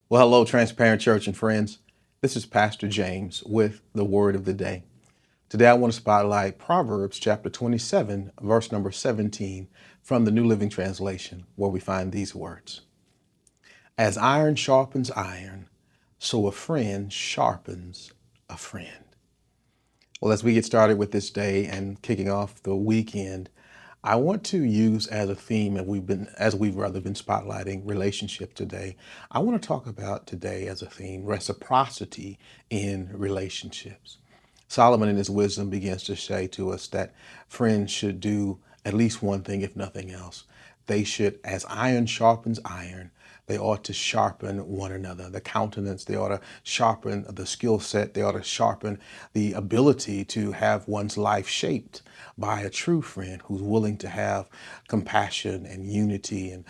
Well, hello, Transparent Church and friends. This is Pastor James with the Word of the Day. Today, I want to spotlight Proverbs chapter 27, verse number 17 from the New Living Translation, where we find these words. As iron sharpens iron, so a friend sharpens a friend. Well, as we get started with this day and kicking off the weekend, I want to use as a theme, and we've rather been spotlighting relationship today. I want to talk about today as a theme, reciprocity in relationships. Solomon in his wisdom begins to say to us that friends should do at least one thing, if nothing else. They should, as iron sharpens iron, they ought to sharpen one another. The countenance, they ought to sharpen the skill set. They ought to sharpen the ability to have one's life shaped by a true friend who's willing to have compassion and unity and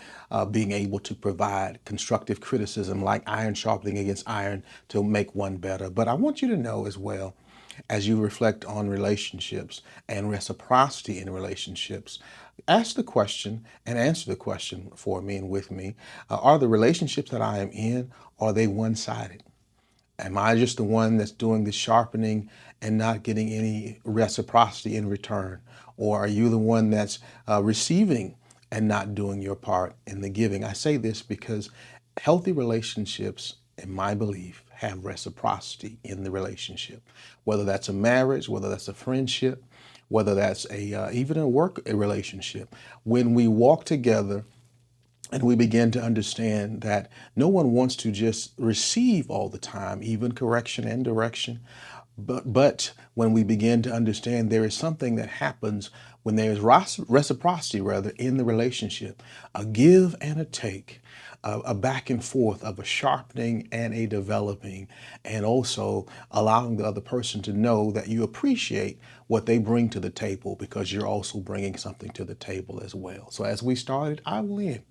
being able to provide constructive criticism like iron sharpening against iron to make one better. But I want you to know as well, as you reflect on relationships and reciprocity in relationships, ask the question and answer the question for me and with me. Are the relationships that I am in, are they one-sided? Am I just the one that's doing the sharpening and not getting any reciprocity in return? Or are you the one that's receiving and not doing your part in the giving? I say this because healthy relationships, in my belief, have reciprocity in the relationship, whether that's a marriage, whether that's a friendship, whether that's even a work relationship. When we walk together and we begin to understand that no one wants to just receive all the time, even correction and direction. But when we begin to understand there is something that happens when there is reciprocity, rather, in the relationship, a give and a take, a back and forth of a sharpening and a developing, and also allowing the other person to know that you appreciate what they bring to the table because you're also bringing something to the table as well. So as we started, I will end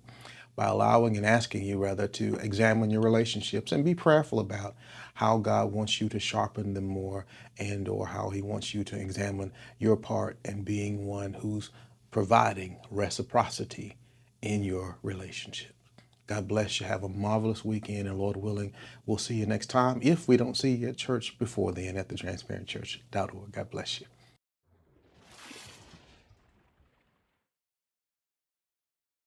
by allowing and asking you rather to examine your relationships and be prayerful about how God wants you to sharpen them more and or how he wants you to examine your part in being one who's providing reciprocity in your relationship. God bless you. Have a marvelous weekend, and Lord willing, we'll see you next time. If we don't see you at church before then, at the transparentchurch.org. God bless you.